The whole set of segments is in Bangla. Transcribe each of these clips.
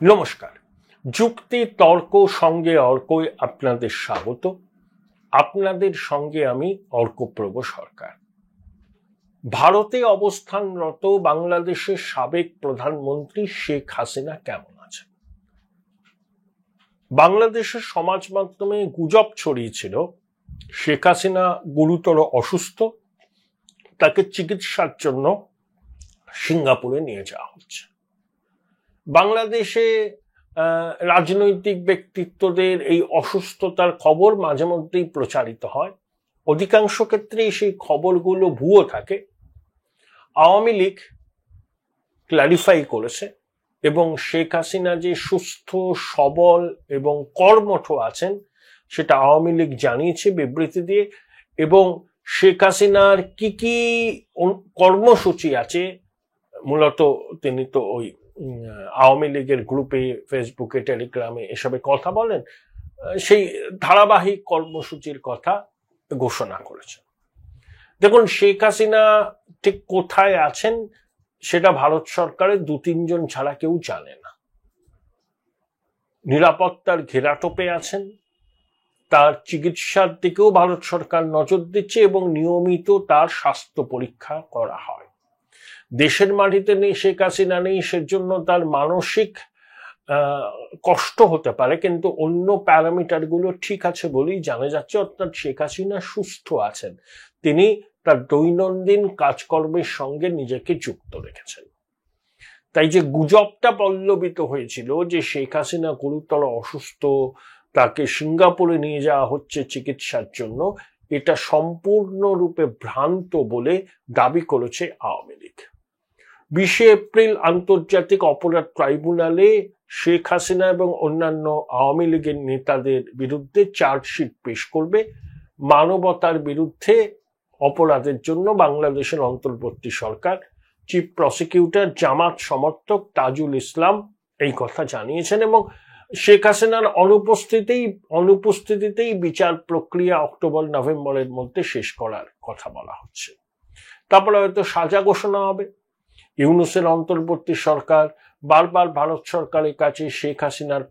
নমস্কার। যুক্তি তর্ক সঙ্গে অর্কই আপনাদের স্বাগত। আপনাদের সঙ্গে আমি অর্কপ্রভ সরকার। ভারতে অবস্থানরত বাংলাদেশের সাবেক প্রধানমন্ত্রী শেখ হাসিনা কেমন আছেন? বাংলাদেশের সমাজ মাধ্যমে গুজব ছড়িয়েছিল শেখ হাসিনা গুরুতর অসুস্থ, তাকে চিকিৎসার জন্য সিঙ্গাপুরে নিয়ে যাওয়া হচ্ছে। বাংলাদেশে রাজনৈতিক ব্যক্তিত্বদের এই অসুস্থতার খবর মাঝে মধ্যেই প্রচারিত হয়। অধিকাংশ ক্ষেত্রেই সেই খবরগুলো ভুয়ো থাকে। আওয়ামী লীগ ক্ল্যারিফাই করেছে এবং শেখ হাসিনা যে সুস্থ সবল এবং কর্মঠ আছেন সেটা আওয়ামী লীগ জানিয়েছে বিবৃতি দিয়ে। এবং শেখ হাসিনার কি কি কর্মসূচি আছে, মূলত তিনি তো ওই আওয়ামী লীগের গ্রুপে, ফেসবুকে, টেলিগ্রামে এসবে কথা বলেন, সেই ধারাবাহিক কর্মসূচির কথা ঘোষণা করেছেন। দেখুন, শেখ হাসিনা ঠিক কোথায় আছেন সেটা ভারত সরকারের 2-3 জন ছাড়া কেউ জানে না। নিরাপত্তার ঘেরাটোপে আছেন, তার চিকিৎসার দিকেও ভারত সরকার নজর দিচ্ছে এবং নিয়মিত তার স্বাস্থ্য পরীক্ষা করা হয়। দেশের মাটিতে নেই শেখ হাসিনা, নেই সেজন্য তার মানসিক কষ্ট হতে পারে, কিন্তু অন্য প্যারামিটার গুলো ঠিক আছে বলেই জানা যাচ্ছে। অর্থাৎ শেখ হাসিনা সুস্থ আছেন, তিনি তার দৈনন্দিন কাজকর্মের সঙ্গে নিজেকে যুক্ত রেখেছেন। তাই যে গুজবটা পল্লবিত হয়েছিল যে শেখ হাসিনা গুরুতর অসুস্থ, তাকে সিঙ্গাপুরে নিয়ে যাওয়া হচ্ছে চিকিৎসার জন্য, এটা সম্পূর্ণরূপে ভ্রান্ত বলে দাবি করেছে আওয়ামী লীগ। 20 এপ্রিল আন্তর্জাতিক অপরাধ ট্রাইব্যুনালে শেখ হাসিনা এবং অন্যান্য আওয়ামী লীগের নেতাদের বিরুদ্ধে চার্জশিট পেশ করবে। মানবতার বিরুদ্ধে অপরাধের জন্য বাংলাদেশের অন্তর্বর্তী সরকার চিফ প্রসিকিউটর জামাত সমর্থক তাজুল ইসলাম এই কথা জানিয়েছেন এবং শেখ হাসিনার অনুপস্থিতিতেই বিচার প্রক্রিয়া অক্টোবর-নভেম্বরের মধ্যে শেষ করার কথা বলা হচ্ছে। তারপরে হয়তো সাজা ঘোষণা হবে। ইউনূসের অন্তর্বর্তী সরকার বারবার ভারত সরকারের কাছে শেখ হাসিনার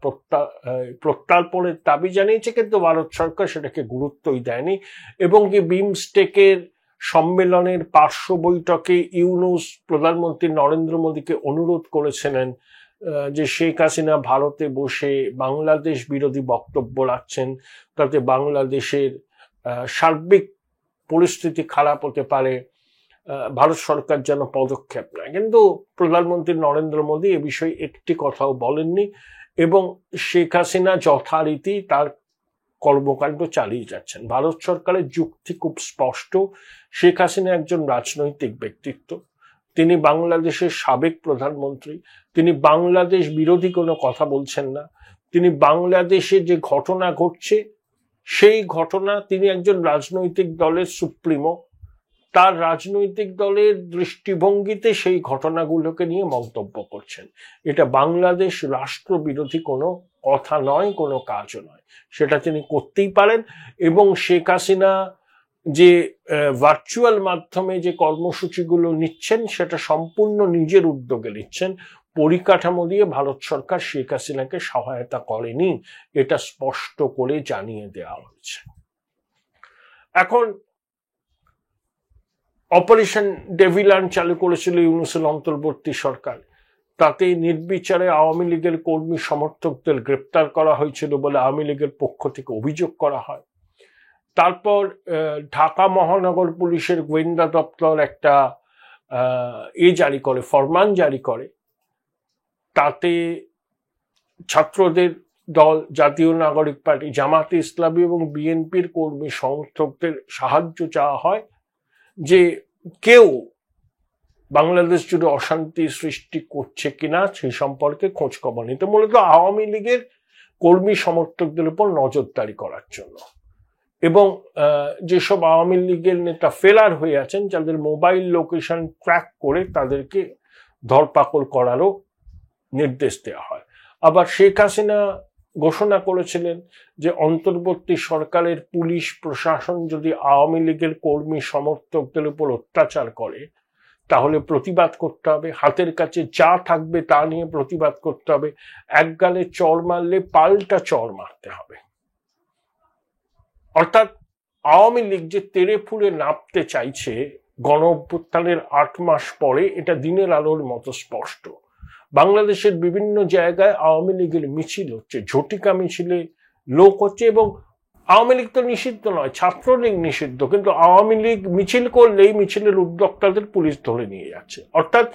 প্রত্যার্পণের দাবি জানিয়েছে, কিন্তু ভারত সরকার সেটাকে গুরুত্বই দেয়নি। এবং কি বিমস্টেকের সম্মেলনের পার্শ্ব বৈঠকে ইউনূস প্রধানমন্ত্রী নরেন্দ্র মোদীকে অনুরোধ করেছিলেন যে শেখ হাসিনা ভারতে বসে বাংলাদেশ বিরোধী বক্তব্য রাখছেন, তাতে বাংলাদেশের সার্বিক পরিস্থিতি খারাপ হতে পারে, ভারত সরকার যেন পদক্ষেপ নেয়। কিন্তু প্রধানমন্ত্রী নরেন্দ্র মোদী এ বিষয়ে একটি কথাও বলেননি এবং শেখ হাসিনা যথারীতি তার কর্মকাণ্ড চালিয়ে যাচ্ছেন। ভারত সরকারের যুক্তি খুব স্পষ্ট। শেখ হাসিনা একজন রাজনৈতিক ব্যক্তিত্ব, তিনি বাংলাদেশের সাবেক প্রধানমন্ত্রী, তিনি বাংলাদেশ বিরোধী কোনো কথা বলছেন না। তিনি বাংলাদেশে যে ঘটনা ঘটছে সেই ঘটনা, তিনি একজন রাজনৈতিক দলের সুপ্রিমো, তার রাজনৈতিক দলের দৃষ্টিভঙ্গিতে সেই ঘটনাগুলোকে নিয়ে মন্তব্য করছেন। এটা বাংলাদেশ রাষ্ট্রবিরোধী কোনো কথা নয়, কোনো কাজও নয়, সেটা তিনি করতেই পারেন। এবং শেখ হাসিনা যে ভার্চুয়াল মাধ্যমে যে কর্মসূচিগুলো নিচ্ছেন সেটা সম্পূর্ণ নিজের উদ্যোগে নিচ্ছেন। পরিকাঠামো দিয়ে ভারত সরকার শেখ হাসিনাকে সহায়তা করেনি, এটা স্পষ্ট করে জানিয়ে দেওয়া হয়েছে। এখন অপারেশন ডেভিলান চালু করেছিল ইউনূসের অন্তর্বর্তী সরকার, তাতে নির্বিচারে আওয়ামী লীগের কর্মী সমর্থকদের গ্রেপ্তার করা হয়েছিল বলে আওয়ামী লীগের পক্ষ থেকে অভিযোগ করা হয়। তারপর ঢাকা মহানগর পুলিশের গোয়েন্দা দপ্তর একটা জারি করে, ফরমান জারি করে, তাতে ছাত্রদের দল, জাতীয় নাগরিক পার্টি, জামাতে ইসলামী এবং বিএনপির কর্মী সমর্থকদের সাহায্য চাওয়া হয় যে কেউ বাংলাদেশ জুড়ে অশান্তি সৃষ্টি করছে কিনা সেই সম্পর্কে খোঁজ খবর নিতে, মূলত আওয়ামী লীগের কর্মী সমর্থকদের উপর নজরদারি করার জন্য। এবং যেসব আওয়ামী লীগের নেতা ফেরার হয়ে আছেন, যাদের মোবাইল লোকেশন ট্র্যাক করে তাদেরকে ধরপাকড় করারও নির্দেশ দেওয়া হয়। আবার শেখ হাসিনা ঘোষণা করেছিলেন যে অন্তর্বর্তী সরকারের পুলিশ প্রশাসন যদি আওয়ামী লীগের কর্মী সমর্থকদের উপর অত্যাচার করে তাহলে প্রতিবাদ করতে হবে, হাতের কাছে যা থাকবে তা নিয়ে প্রতিবাদ করতে হবে। এক গালে চড় মারলে পাল্টা চড় মারতে হবে। অর্থাৎ আওয়ামী লীগ যে তেড়ে ফুলে নামতে চাইছে গণ অভ্যুত্থানের 8 মাস পরে, এটা দিনের আলোর মতো স্পষ্ট। বাংলাদেশের বিভিন্ন জায়গায় আওয়ামী লীগের মিছিল হচ্ছে, ঝটিকা মিছিলে লোক হচ্ছে, এবং আওয়ামী লীগ তো নিষিদ্ধ নয়, ছাত্রলীগ নিষিদ্ধ, কিন্তু আওয়ামী লীগ মিছিল করলেই মিছিলের উদ্যোক্তাদের পুলিশ ধরে নিয়ে যাচ্ছে। অর্থাৎ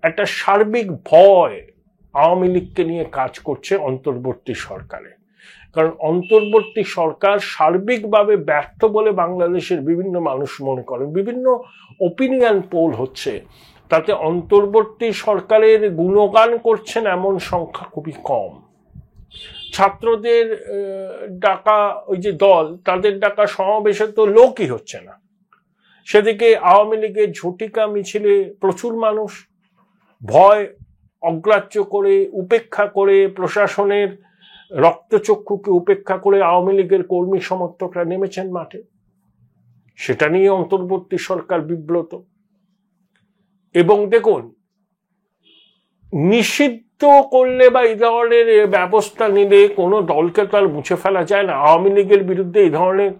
একটা সার্বিক ভয় আওয়ামী লীগকে নিয়ে কাজ করছে অন্তর্বর্তী সরকারে। কারণ অন্তর্বর্তী সরকার সার্বিকভাবে ব্যর্থ বলে বাংলাদেশের বিভিন্ন মানুষ মনে করেন। বিভিন্ন ওপিনিয়ন পোল হচ্ছে, তাতে অন্তর্বর্তী সরকারের গুণগান করছেন এমন সংখ্যা খুবই কম। ছাত্রদের ডাকা ওই যে দল, তাদের ডাকা সমাবেশে তো লোকই হচ্ছে না। সেদিকে আওয়ামী লীগের ঝটিকা মিছিলে প্রচুর মানুষ ভয় অগ্রাহ্য করে, উপেক্ষা করে, প্রশাসনের রক্তচক্ষুকে উপেক্ষা করে আওয়ামী লীগের কর্মী সমর্থকরা নেমেছেন মাঠে। সেটা নিয়ে অন্তর্বর্তী সরকার বিব্রত। এবং দেখুন, নিষিদ্ধ করলে বা এই ধরনের ব্যবস্থা নিলে কোনো দলকে তো আর মুছে ফেলা যায় না। আওয়ামী লীগের বিরুদ্ধে এই ধরনের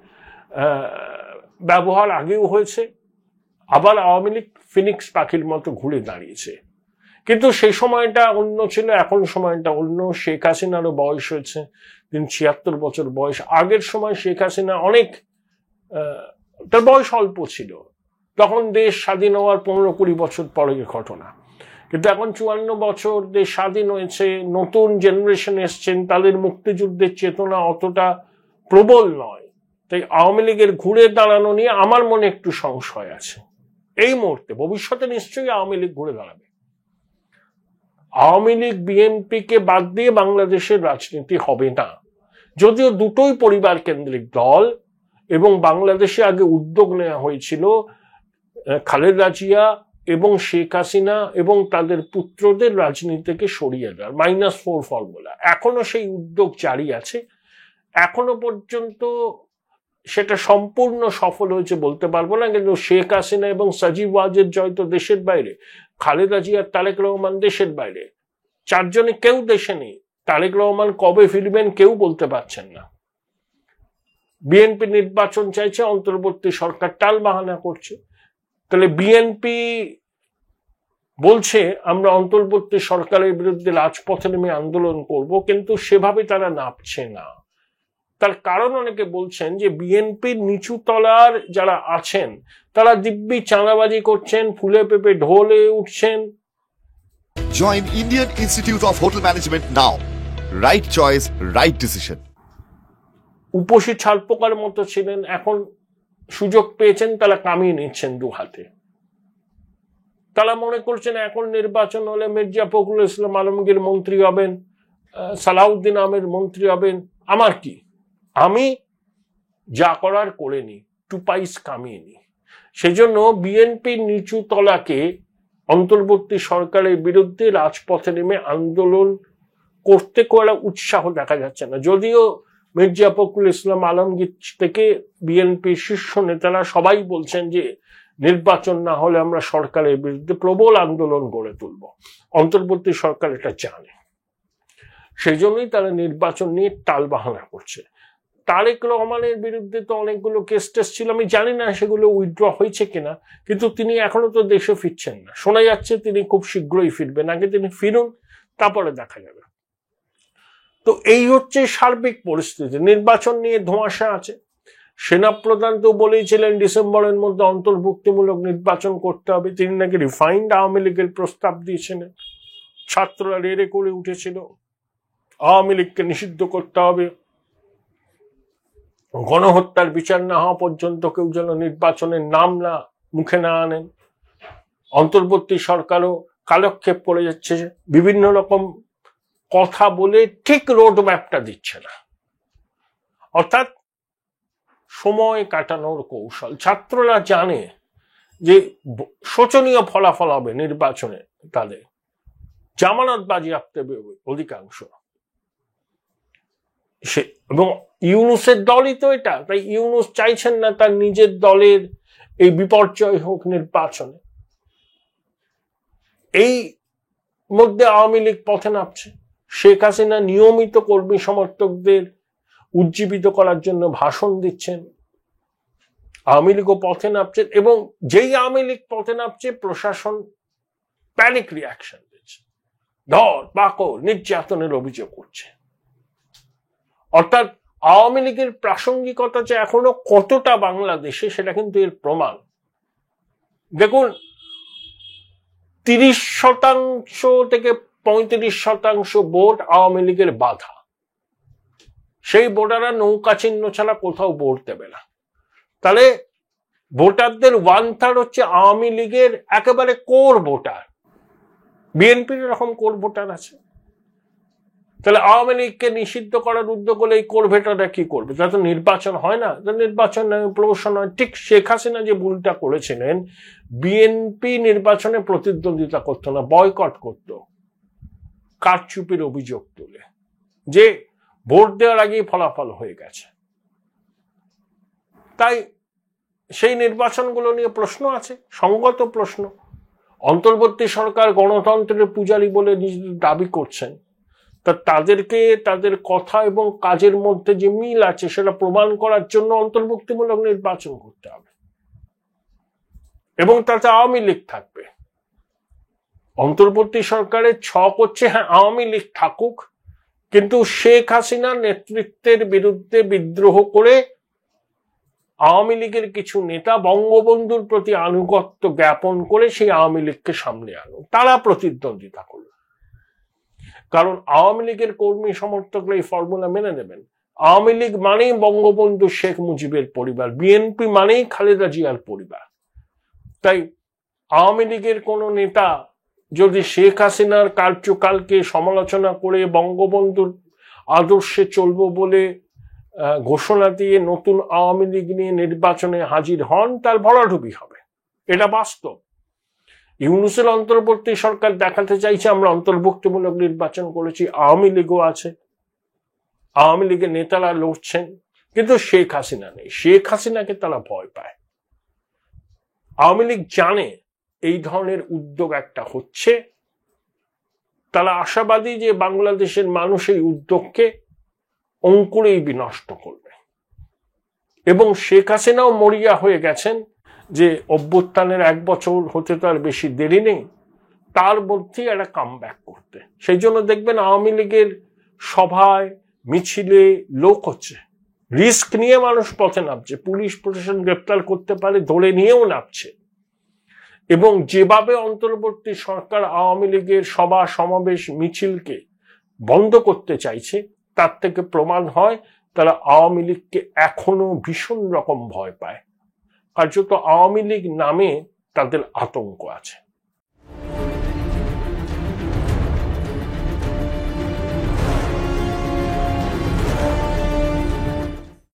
ব্যবহার আগেও হয়েছে, আবার আওয়ামী লীগ ফিনিক্স পাখির মতো ঘুরে দাঁড়িয়েছে। কিন্তু সেই সময়টা অন্য ছিল, এখন সময়টা অন্য। শেখ হাসিনারও বয়স হয়েছে, তিনি 76 বছর বয়স। আগের সময় শেখ হাসিনা অনেক, তার বয়স অল্প ছিল, তখন দেশ স্বাধীন হওয়ার 15-20 বছর পরের ঘটনা। কিন্তু এখন 54 বছর দেশ স্বাধীন হয়েছে, নতুন জেনারেশন এসছেন, তাদের মুক্তিযুদ্ধের চেতনা অতটা প্রবল নয়। তাই আওয়ামী লীগের ঘুরে দাঁড়ানো নিয়ে আমার মনে একটু সংশয় আছে এই মুহূর্তে। ভবিষ্যতে নিশ্চয়ই আওয়ামী লীগ ঘুরে দাঁড়াবে। আওয়ামী লীগ বিএনপিকে বাদ দিয়ে বাংলাদেশের রাজনীতি হবে না। যদিও দুটোই পরিবার কেন্দ্রিক দল, এবং বাংলাদেশে আগে উদ্যোগ নেওয়া হয়েছিল খালেদা জিয়া এবং শেখ হাসিনা এবং তাদের পুত্রদের রাজনীতি থেকে সরিয়ে দেওয়ার, -4 ফর্মুলা। এখনো সেই উদ্যোগ জারি আছে। এখনো পর্যন্ত সেটা সম্পূর্ণ সফল হয়েছে বলতে পারবো না, কিন্তু শেখ হাসিনা এবং সাজিব ওয়াজেদ জয় তো দেশের বাইরে, খালেদা জিয়া আর তারেক রহমান দেশের বাইরে, চারজনে কেউ দেশে নেই। তারেক রহমান কবে ফিরবেন কেউ বলতে পারছেন না। বিএনপি নির্বাচন চাইছে, অন্তর্বর্তী সরকার টাল বাহানা করছে। তাহলে বিএনপি বলছে আমরা অন্তর্বর্তী সরকারের বিরুদ্ধে রাজপথে নেমে আন্দোলন করব, কিন্তু সেভাবে তারা নামছে না। তার কারণ অনেকে বলছেন যে বিএনপির নিচু তলার যারা আছেন তারা দিব্যি চাঁদাবাজি করছেন, ফুলে পেপে ঢোলে উঠছেন। Join Indian Institute of Hotel Management now. Right choice, right decision. উপসী ছালপোকার মতো ছিলেন, এখন সুযোগ পেয়েছেন, তারা কামিয়ে নিচ্ছেন দু হাতে। তারা মনে করছেন এখন নির্বাচন হলে মির্জা ফখরুল ইসলাম আলমগীর মন্ত্রী হবেন, সালাউদ্দিন আহমেদ মন্ত্রী হবেন। আমার কি, আমি যা করার করে নি, 2 পাইস কামিয়ে নি। সেজন্য বিএনপির নিচু তলাকে অন্তর্বর্তী সরকারের বিরুদ্ধে রাজপথে নেমে আন্দোলন করতে কোনো উৎসাহ দেখা যাচ্ছে না। যদিও মির্জা ফখরুল ইসলাম আলমগীর থেকে বিএনপির শীর্ষ নেতারা সবাই বলছেন যে নির্বাচন না হলে আমরা সরকারের বিরুদ্ধে প্রবল আন্দোলন গড়ে তুলব। অন্তর্বর্তী সরকার এটা জানে, সেই জন্যই তারা নির্বাচন নিয়ে টালবাহানা করছে। তারেক রহমানের বিরুদ্ধে তো অনেকগুলো কেস টেস ছিল, আমি জানি না সেগুলো উইথড্র হয়েছে কিনা, কিন্তু তিনি এখনো তো দেশে ফিরছেন না। শোনা যাচ্ছে তিনি খুব শীঘ্রই ফিরবেন, আগে তিনি ফিরুন, তারপরে দেখা যাবে। তো এই হচ্ছে সার্বিক পরিস্থিতি। নির্বাচন নিয়ে ধোঁয়াশা আছে। সেনাপ্রধান তো বলেইছিলেন ডিসেম্বরের মধ্যে অন্তর্ভুক্তিমূলক নির্বাচন করতে হবে। তিনি নাকি রিফাইন্ড আওয়ামী লীগের প্রস্তাব দিয়েছিলেন। ছাত্ররা রেড়ে করে উঠেছিল, আওয়ামী লীগকে নিষিদ্ধ করতে হবে, গণহত্যার বিচার না হওয়া পর্যন্ত কেউ যেন নির্বাচনের নাম না মুখে না আনেন। অন্তর্বর্তী সরকারও কালক্ষেপ করে যাচ্ছে, বিভিন্ন রকম কথা বলে ঠিক রোড ম্যাপটা দিচ্ছে না। অর্থাৎ সময় কাটানোর কৌশল। ছাত্ররা জানে যে শোচনীয় ফলাফল হবে নির্বাচনে, তাদের জামানত বাজেয়াপ্ত অধিকাংশ। এবং ইউনূসের দলই তো এটা, তাই ইউনূস চাইছেন না তার নিজের দলের এই বিপর্যয় হোক নির্বাচনে। এই মধ্যে আওয়ামী লীগ পথে নামছে। শেখ হাসিনা নিয়মিত কর্মী সমর্থকদের উজ্জীবিত করার জন্য ভাষণ দিচ্ছেন, আওয়ামী লীগও পথে নামছে, এবং যেই আওয়ামী লীগ পথে নামছে প্রশাসন প্যানিক রিয়াকশন দিচ্ছে, ধর পাকড় নির্যাতনের অভিযোগ করছে। অর্থাৎ আওয়ামী লীগের প্রাসঙ্গিকতা যে এখনো কতটা বাংলাদেশে সেটা কিন্তু এর প্রমাণ। দেখুন, 30% থেকে 35% ভোট আওয়ামী লীগের বাধা। সেই ভোটাররা নৌকা চিহ্ন ছাড়া কোথাও ভোট দেবে না। তাহলে ভোটারদের 1/3 হচ্ছে আওয়ামী লীগের একেবারে কোর ভোটার। বিএনপির এরকম কোর ভোটার আছে। তাহলে আওয়ামী লীগকে নিষিদ্ধ করার উদ্যোগ হলে এই কোর ভোটাররা কি করবে? তা তো নির্বাচন হয় না, নির্বাচন প্রহসন হয়। ঠিক শেখ হাসিনা যে ভুলটা করেছিলেন, বিএনপি নির্বাচনে প্রতিদ্বন্দ্বিতা করতো না, বয়কট করত, কারচুপির অভিযোগ তুলে, যে ভোট দেওয়ার আগেই ফলাফল হয়ে গেছে। তাই সেই নির্বাচনগুলো নিয়ে প্রশ্ন আছে, সঙ্গত প্রশ্ন। অন্তর্বর্তী সরকার গণতন্ত্রের পূজারী বলে নিজেদের দাবি করছেন, তা তাদেরকে তাদের কথা এবং কাজের মধ্যে যে মিল আছে সেটা প্রমাণ করার জন্য অন্তর্ভুক্তিমূলক নির্বাচন করতে হবে, এবং তাতে আওয়ামী লীগ থাকবে। অন্তর্বর্তী সরকারের ছক হচ্ছে, হ্যাঁ আওয়ামী লীগ থাকুক, কিন্তু শেখ হাসিনার নেতৃত্বের বিরুদ্ধে বিদ্রোহ করে আওয়ামী লীগের কিছু নেতা বঙ্গবন্ধুর প্রতি আনুগত্য জ্ঞাপন করে সেই আওয়ামী লীগকে সামনে আনুক, তারা প্রতিদ্বন্দ্বিতা করল। কারণ আওয়ামী লীগের কর্মী সমর্থকরা এই ফর্মুলা মেনে নেবেন। আওয়ামী লীগ মানেই বঙ্গবন্ধু শেখ মুজিবের পরিবার, বিএনপি মানেই খালেদা জিয়ার পরিবার। তাই আওয়ামী লীগের কোন নেতা যদি শেখ হাসিনার কার্যকালকে সমালোচনা করে বঙ্গবন্ধুর আদর্শে চলবো বলে ঘোষণা দিয়ে নতুন আওয়ামী লীগ নিয়ে নির্বাচনে হাজির হন, তার ভরাডুবি হবে, এটা বাস্তব। ইউনূসের অন্তর্বর্তী সরকার দেখাতে চাইছে আমরা অন্তর্ভুক্তিমূলক নির্বাচন করেছি, আওয়ামী লীগও আছে, আওয়ামী লীগের নেতারা লড়ছেন, কিন্তু শেখ হাসিনা নেই। শেখ হাসিনাকে তারা ভয় পায়। আওয়ামী লীগ জানে এই ধরনের উদ্যোগ একটা হচ্ছে, তারা আশাবাদী যে বাংলাদেশের মানুষ এই উদ্যোগকে অঙ্কুরেই বিনষ্ট করবে। এবং শেখ হাসিনাও মরিয়া হয়ে গেছেন যে অভ্যুত্থানের 1 বছর হতে তো আর বেশি দেরি নেই, তার মধ্যেই একটা কামব্যাক করতে। সেই জন্য দেখবেন আওয়ামী লীগের সভায় মিছিলে লোক হচ্ছে, রিস্ক নিয়ে মানুষ পথে নামছে, পুলিশ প্রশাসন গ্রেপ্তার করতে পারে ধরে নিয়েও নামছে। এবং যেভাবে অন্তর্বর্তী সরকার আওয়ামী লীগের সভা সমাবেশ মিছিলকে বন্ধ করতে চাইছে, তার থেকে প্রমাণ হয় তারা আওয়ামী লীগকে এখনো ভীষণ রকম ভয় পায়। কার্যত আওয়ামী লীগ নামে তাদের আতঙ্ক আছে।